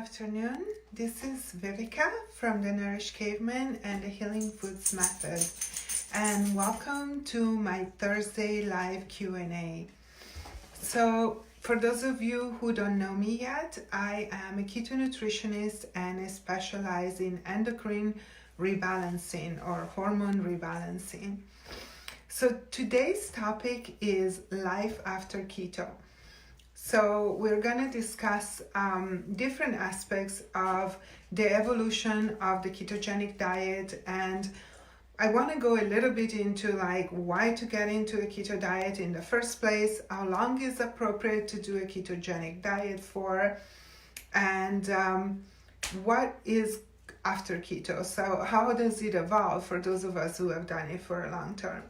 afternoon. This is Vivica from the Nourish Caveman and the Healing Foods Method, and welcome to my Thursday live Q&A. So for those of you who don't know me yet, I am a keto nutritionist and I specialize in endocrine rebalancing or hormone rebalancing. So today's topic is life after keto. So we're going to discuss different aspects of the evolution of the ketogenic diet, and I want to go a little bit into like why to get into a keto diet in the first place, how long is appropriate to do a ketogenic diet for, and what is after keto. So how does it evolve for those of us who have done it for a long term?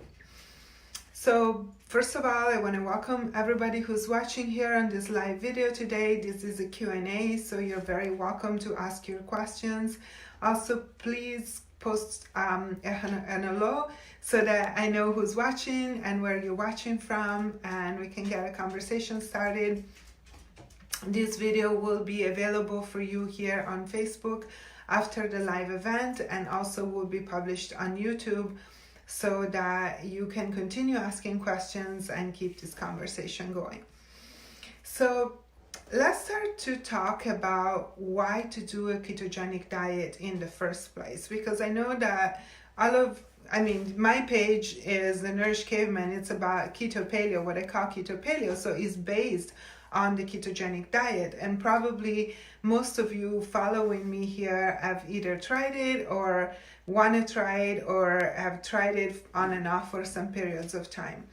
So first of all, I want to welcome everybody who's watching here on this live video today. This is a Q&A, so you're very welcome to ask your questions. Also, please post an hello so that I know who's watching and where you're watching from, and we can get a conversation started. This video will be available for you here on Facebook after the live event, and also will be published on YouTube, so that you can continue asking questions and keep this conversation going. So let's start to talk about why to do a ketogenic diet in the first place, because I know that my page is the Nourish Caveman. It's about keto paleo, what I call keto paleo. So it's based on the ketogenic diet, and probably most of you following me here have either tried it or want to try it or have tried it on and off for some periods of time.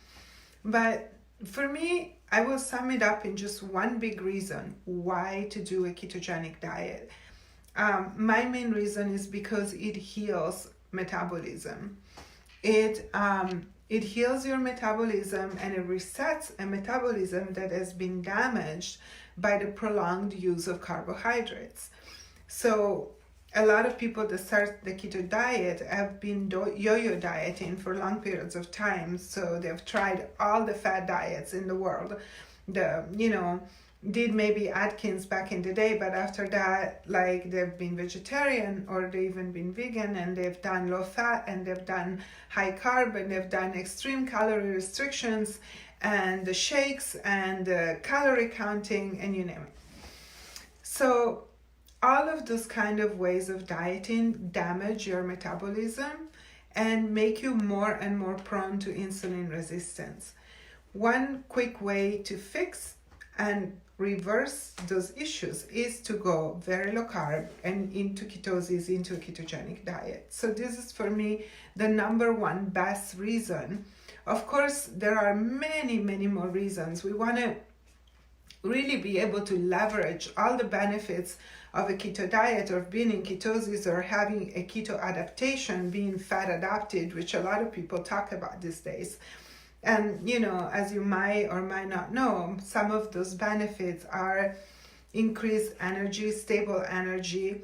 But for me, I will sum it up in just one big reason why to do a ketogenic diet. My main reason is because it heals metabolism. It heals your metabolism, and it resets a metabolism that has been damaged by the prolonged use of carbohydrates. So a lot of people that start the keto diet have been yo-yo dieting for long periods of time. So they've tried all the fad diets in the world. Did maybe Atkins back in the day, but after that, like, they've been vegetarian or they've even been vegan, and they've done low fat, and they've done high carb, and they've done extreme calorie restrictions and the shakes and the calorie counting, and you name it. So all of those kind of ways of dieting damage your metabolism and make you more and more prone to insulin resistance. One quick way to fix and reverse those issues is to go very low carb and into ketosis, into a ketogenic diet. So this is for me the number one best reason. Of course, there are many, many more reasons. We want to really be able to leverage all the benefits of a keto diet, or being in ketosis, or having a keto adaptation, being fat adapted, which a lot of people talk about these days. And, as you might or might not know, some of those benefits are increased energy, stable energy,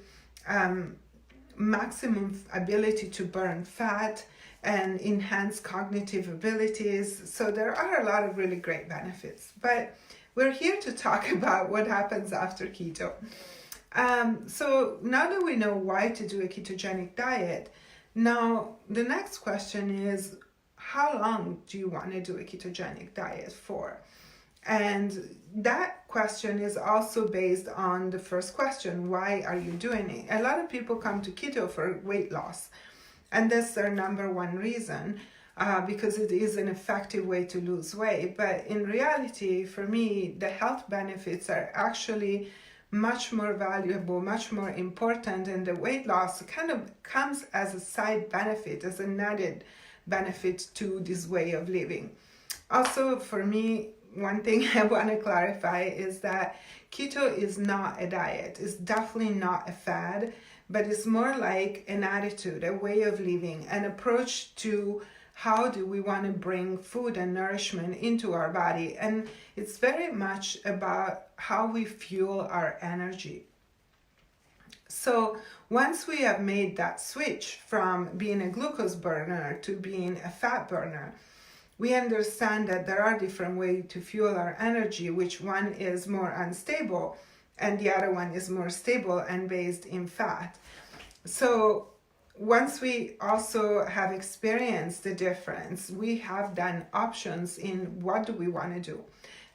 maximum ability to burn fat, and enhanced cognitive abilities. So there are a lot of really great benefits. But we're here to talk about what happens after keto. So now that we know why to do a ketogenic diet, now the next question is, how long do you want to do a ketogenic diet for? And that question is also based on the first question, why are you doing it? A lot of people come to keto for weight loss, and that's their number one reason, because it is an effective way to lose weight. But in reality, for me, the health benefits are actually much more valuable, much more important, and the weight loss kind of comes as a side benefit, as an added benefit to this way of living. Also, for me, one thing I want to clarify is that keto is not a diet. It's definitely not a fad, but it's more like an attitude, a way of living, an approach to how do we want to bring food and nourishment into our body. And it's very much about how we fuel our energy. So once we have made that switch from being a glucose burner to being a fat burner, we understand that there are different ways to fuel our energy, which one is more unstable and the other one is more stable and based in fat. So once we also have experienced the difference, we have done options in what do we want to do.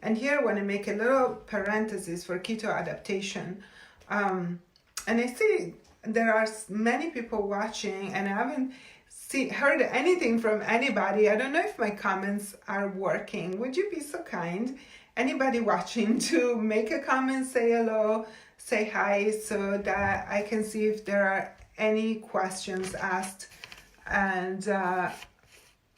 And here I want to make a little parenthesis for keto adaptation. And I see there are many people watching, and I haven't heard anything from anybody. I don't know if my comments are working. Would you be so kind, anybody watching, to make a comment, say hello, say hi, so that I can see if there are any questions asked. And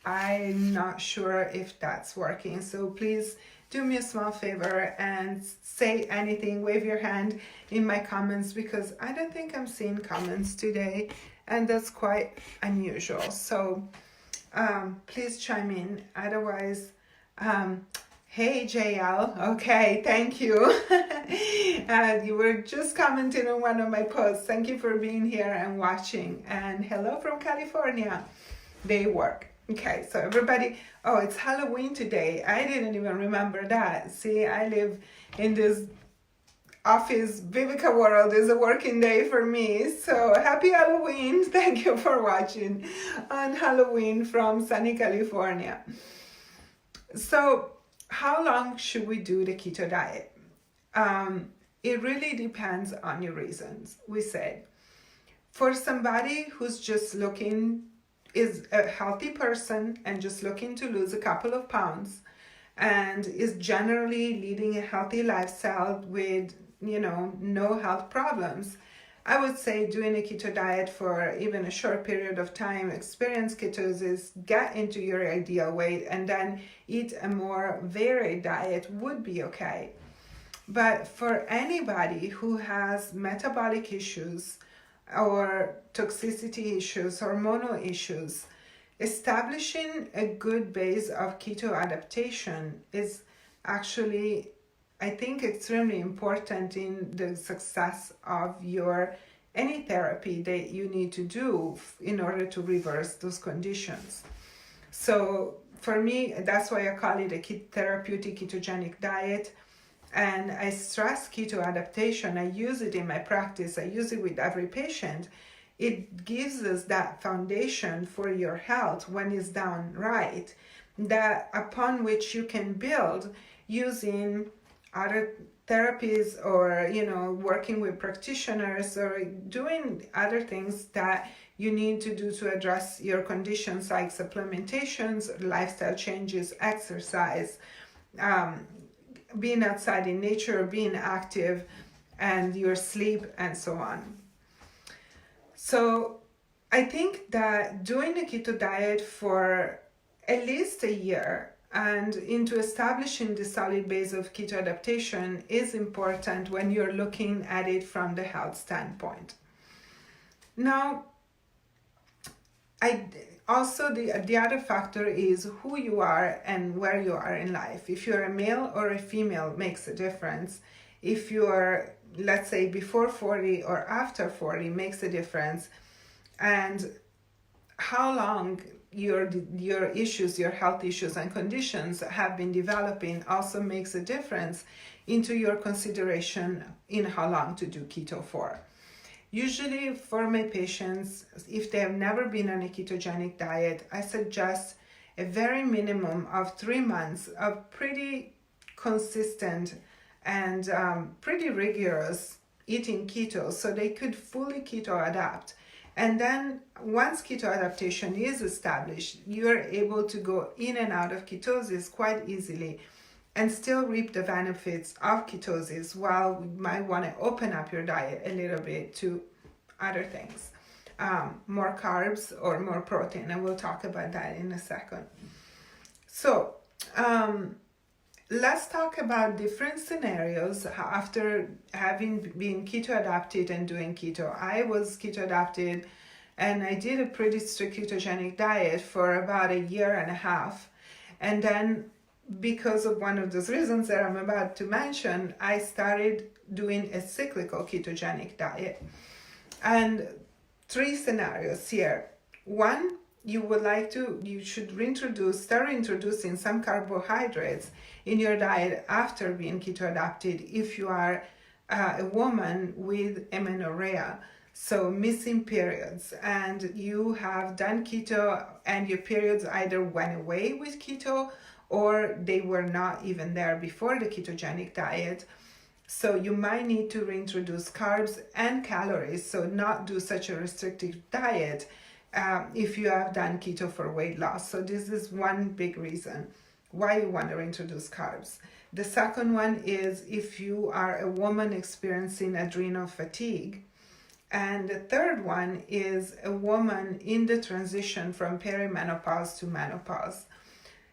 I'm not sure if that's working. So please do me a small favor and say anything, wave your hand in my comments, because I don't think I'm seeing comments today, and that's quite unusual. So please chime in. Otherwise, hey JL, okay, thank you. You were just commenting on one of my posts. Thank you for being here and watching. And hello from California. They work. Okay, so everybody, oh, it's Halloween today. I didn't even remember that. See, I live in this office Vivica world. Is a working day for me. So happy Halloween. Thank you for watching on Halloween from sunny California. So how long should we do the keto diet? It really depends on your reasons. We said, for somebody who's just is a healthy person and just looking to lose a couple of pounds and is generally leading a healthy lifestyle with, no health problems, I would say doing a keto diet for even a short period of time, experience ketosis, get into your ideal weight, and then eat a more varied diet would be okay. But for anybody who has metabolic issues or toxicity issues, hormonal issues, establishing a good base of keto adaptation is actually, I think, extremely important in the success of any therapy that you need to do in order to reverse those conditions. So for me, that's why I call it a therapeutic ketogenic diet. And I stress keto adaptation. I use it in my practice. I use it with every patient. It gives us that foundation for your health when it's done right, that upon which you can build using other therapies or, working with practitioners or doing other things that you need to do to address your conditions, like supplementations, lifestyle changes, exercise, being outside in nature, being active, and your sleep, and so on. So I think that doing a keto diet for at least a year and into establishing the solid base of keto adaptation is important when you're looking at it from the health standpoint. Now, also, the other factor is who you are and where you are in life. If you're a male or a female makes a difference. If you're, let's say, before 40 or after 40 makes a difference. And how long your issues, your health issues and conditions have been developing also makes a difference into your consideration in how long to do keto for. Usually for my patients, if they have never been on a ketogenic diet, I suggest a very minimum of 3 months of pretty consistent and pretty rigorous eating keto so they could fully keto adapt. And then once keto adaptation is established, you're able to go in and out of ketosis quite easily and still reap the benefits of ketosis, while you might want to open up your diet a little bit to other things, more carbs or more protein, and we'll talk about that in a second. So let's talk about different scenarios after having been keto adapted and doing keto. I was keto adapted and I did a pretty strict ketogenic diet for about a year and a half, and then because of one of those reasons that I'm about to mention, I started doing a cyclical ketogenic diet. And 3 scenarios here. 1, you should start introducing some carbohydrates in your diet after being keto adapted if you are a woman with amenorrhea, so missing periods, and you have done keto and your periods either went away with keto or they were not even there before the ketogenic diet. So you might need to reintroduce carbs and calories, so not do such a restrictive diet if you have done keto for weight loss. So this is one big reason why you want to reintroduce carbs. The second one is if you are a woman experiencing adrenal fatigue. And the third one is a woman in the transition from perimenopause to menopause.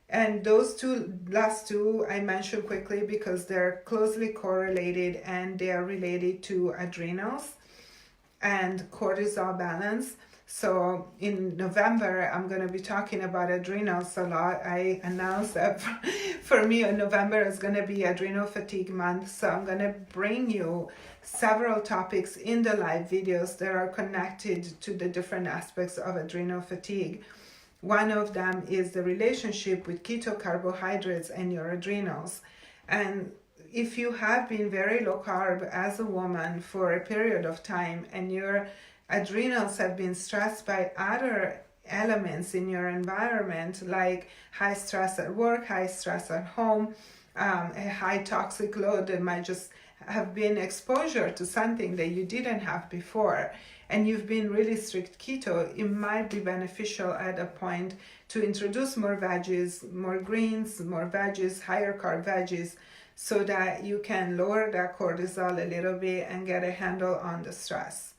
And those last two I mentioned quickly because they're closely correlated and they are related to adrenals and cortisol balance. So in November, I'm going to be talking about adrenals a lot. I announced that for me, November is going to be adrenal fatigue month. So I'm going to bring you several topics in the live videos that are connected to the different aspects of adrenal fatigue. One of them is the relationship with keto carbohydrates and your adrenals. And if you have been very low carb as a woman for a period of time and your adrenals have been stressed by other elements in your environment, like high stress at work, high stress at home, a high toxic load that might just have been exposure to something that you didn't have before, and you've been really strict keto, it might be beneficial at a point to introduce more veggies, more greens, more veggies, higher carb veggies, so that you can lower that cortisol a little bit and get a handle on the stress.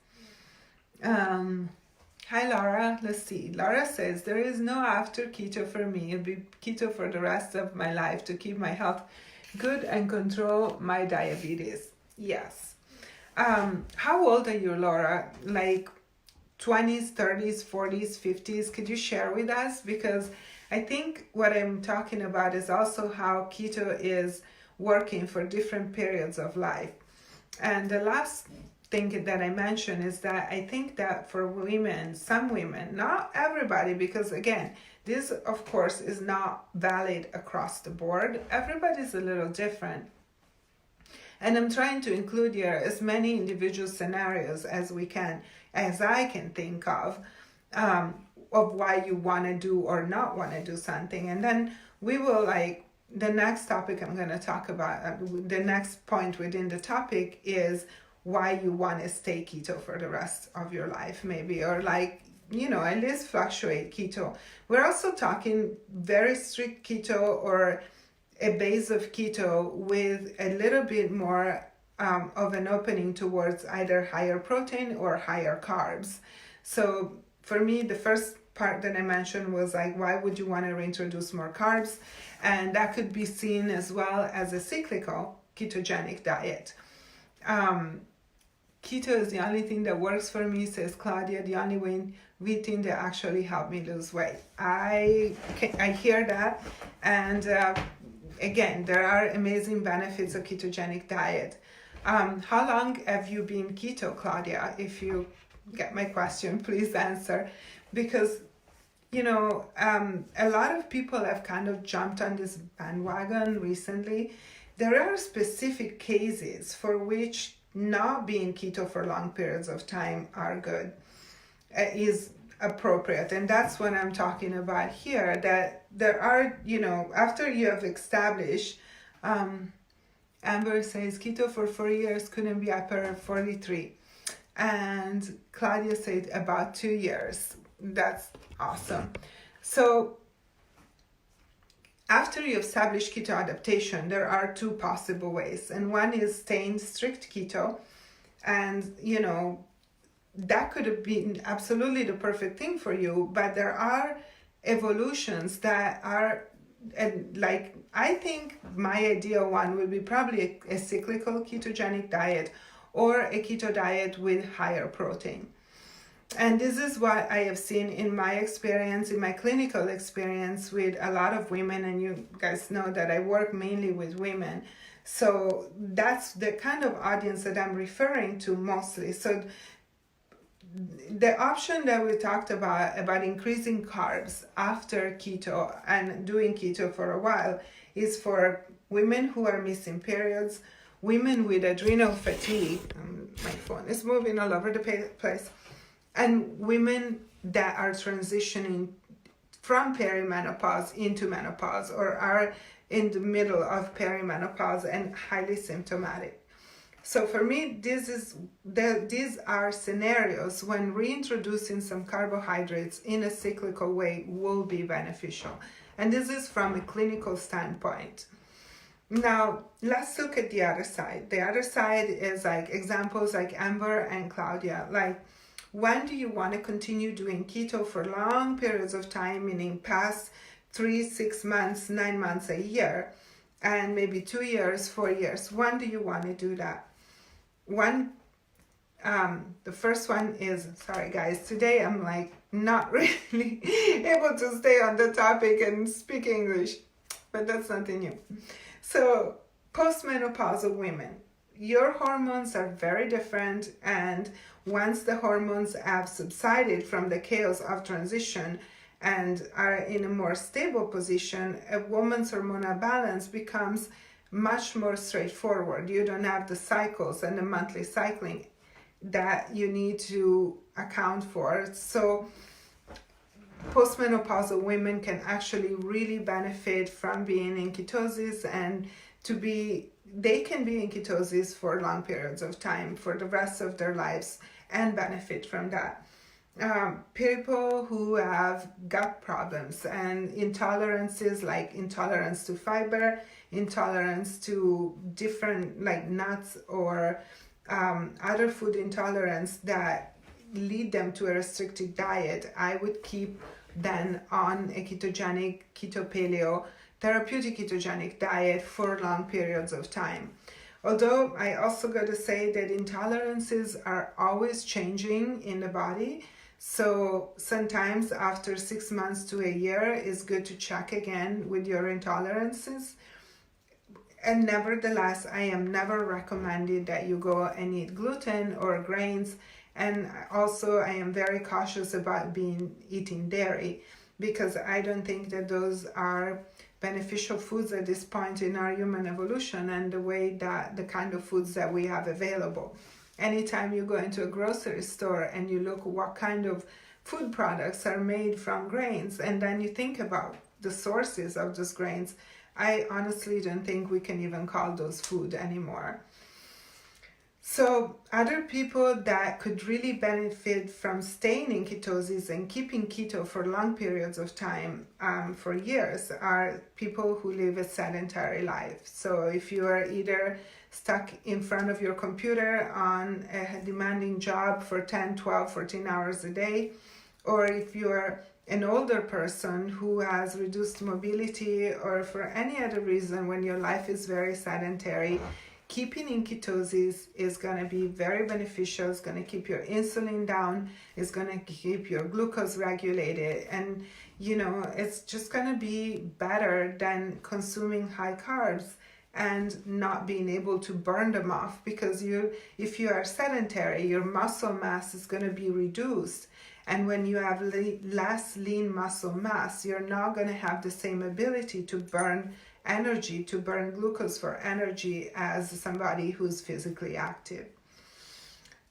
Hi Laura, let's see. Laura says, there is no after keto for me. It'll be keto for the rest of my life to keep my health good and control my diabetes. Yes. How old are you, Laura? Like 20s, 30s, 40s, 50s? Could you share with us? Because I think what I'm talking about is also how keto is working for different periods of life. And the last thing that I mentioned is that I think that for women, some women, not everybody, because again, this of course is not valid across the board. Everybody's a little different. And I'm trying to include here as many individual scenarios as we can, as I can think of why you want to do or not want to do something. And then we will the next topic I'm going to talk about, the next point within the topic is why you want to stay keto for the rest of your life, maybe, or at least fluctuate keto. We're also talking very strict keto or a base of keto with a little bit more of an opening towards either higher protein or higher carbs. So for me, the first part that I mentioned was why would you want to reintroduce more carbs? And that could be seen as well as a cyclical ketogenic diet. Keto is the only thing that works for me, says Claudia, the only way thing that actually helped me lose weight. I hear that, and again, there are amazing benefits of ketogenic diet. How long have you been keto, Claudia? If you get my question, please answer, because a lot of people have kind of jumped on this bandwagon recently. There are specific cases for which not being keto for long periods of time are good, is appropriate. And that's what I'm talking about here, that there are, after you have established, Amber says keto for 4 years, couldn't be upper 43. And Claudia said about 2 years. That's awesome. So after you establish keto adaptation, there are two possible ways. And one is staying strict keto. And, that could have been absolutely the perfect thing for you. But there are evolutions that are, I think my ideal one would be probably a cyclical ketogenic diet or a keto diet with higher protein. And this is what I have seen in my experience, in my clinical experience with a lot of women. And you guys know that I work mainly with women. So that's the kind of audience that I'm referring to mostly. So the option that we talked about increasing carbs after keto and doing keto for a while is for women who are missing periods, women with adrenal fatigue, my phone is moving all over the place, and women that are transitioning from perimenopause into menopause or are in the middle of perimenopause and highly symptomatic. So for me, these are scenarios when reintroducing some carbohydrates in a cyclical way will be beneficial. And this is from a clinical standpoint. Now, let's look at the other side. The other side is like examples like Amber and Claudia. Like, when do you want to continue doing keto for long periods of time, meaning past 3, 6 months, 9 months, a year, and maybe 2 years, 4 years? When do you want to do that? The first one is, sorry guys, today I'm like not really able to stay on the topic and speak English, but that's nothing new. So postmenopausal women, your hormones are very different, and once the hormones have subsided from the chaos of transition and are in a more stable position, a woman's hormonal balance becomes much more straightforward. You don't have the cycles and the monthly cycling that you need to account for. So postmenopausal women can actually really benefit from being in ketosis, and they can be in ketosis for long periods of time for the rest of their lives and benefit from that. People who have gut problems and intolerances, like intolerance to fiber, intolerance to different like nuts or other food intolerance that lead them to a restricted diet, I would keep them on a ketogenic, keto paleo, therapeutic ketogenic diet for long periods of time. Although I also got to say that intolerances are always changing in the body. So sometimes after 6 months to a year, it's good to check again with your intolerances. And nevertheless, I am never recommending that you go and eat gluten or grains. And also I am very cautious about eating dairy, because I don't think that those are beneficial foods at this point in our human evolution and the kind of foods that we have available. Anytime you go into a grocery store and you look what kind of food products are made from grains, and then you think about the sources of those grains, I honestly don't think we can even call those food anymore. So other people that could really benefit from staying in ketosis and keeping keto for long periods of time, for years, are people who live a sedentary life. So if you are either stuck in front of your computer on a demanding job for 10, 12, 14 hours a day, or if you're an older person who has reduced mobility, or for any other reason when your life is very sedentary, keeping in ketosis is going to be very beneficial. It's going to keep your insulin down. It's going to keep your glucose regulated. And, it's just going to be better than consuming high carbs and not being able to burn them off, because if you are sedentary, your muscle mass is going to be reduced. And when you have less lean muscle mass, you're not going to have the same ability to burn energy, to burn glucose for energy as somebody who's physically active.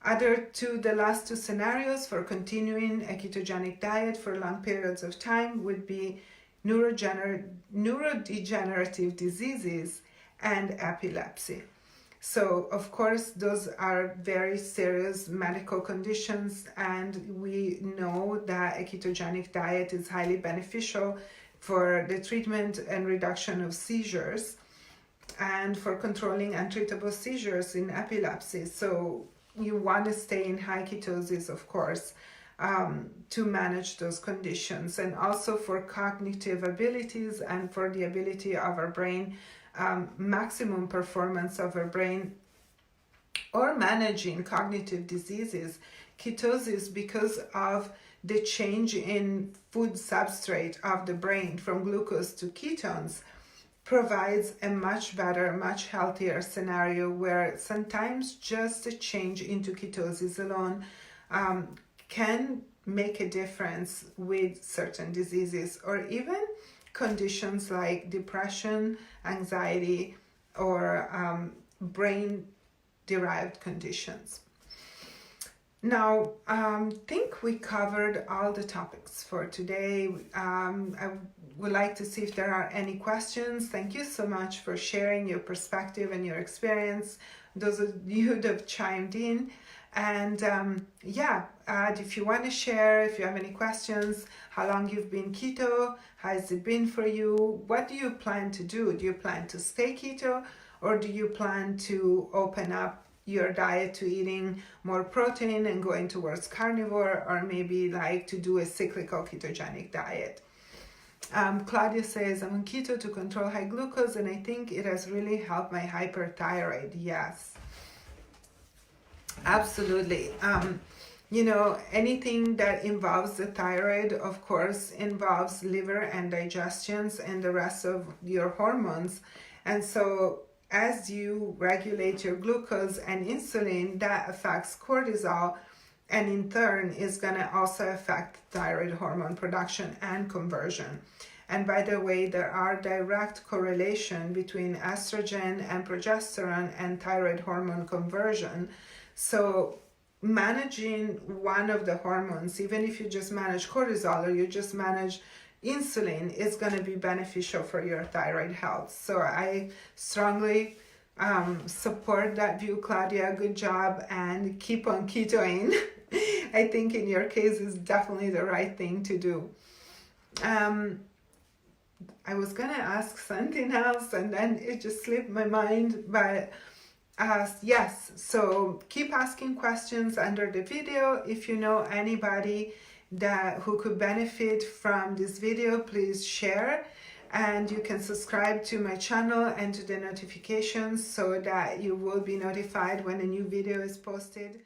The last two scenarios for continuing a ketogenic diet for long periods of time would be neurodegenerative diseases and epilepsy. So, of course, those are very serious medical conditions, and we know that a ketogenic diet is highly beneficial for the treatment and reduction of seizures and for controlling untreatable seizures in epilepsy. So you want to stay in high ketosis, of course, to manage those conditions, and also for cognitive abilities and for the ability of our brain, maximum performance of our brain, or managing cognitive diseases. Ketosis, because of the change in food substrate of the brain from glucose to ketones, provides a much better, much healthier scenario where sometimes just a change into ketosis alone can make a difference with certain diseases, or even conditions like depression, anxiety, or brain-derived conditions. Now, I think we covered all the topics for today. I would like to see if there are any questions. Thank you so much for sharing your perspective and your experience, those of you that have chimed in. And if you want to share, if you have any questions, how long you've been keto, how has it been for you, what do you plan to do? Do you plan to stay keto, or do you plan to open up your diet to eating more protein and going towards carnivore, or maybe like to do a cyclical ketogenic diet? Claudia says, I'm on keto to control high glucose, and I think it has really helped my hyperthyroid. Yes, absolutely. Anything that involves the thyroid, of course, involves liver and digestions and the rest of your hormones. And so as you regulate your glucose and insulin, that affects cortisol, and in turn is going to also affect thyroid hormone production and conversion. And by the way, there are direct correlation between estrogen and progesterone and thyroid hormone conversion. So managing one of the hormones, even if you just manage cortisol or you just manage insulin, is going to be beneficial for your thyroid health. So I strongly support that view, Claudia. Good job, and keep on ketoing. I think in your case is definitely the right thing to do. I was gonna ask something else and then it just slipped my mind, but yes, so keep asking questions under the video. If you know anybody who could benefit from this video, please share, and you can subscribe to my channel and to the notifications so that you will be notified when a new video is posted.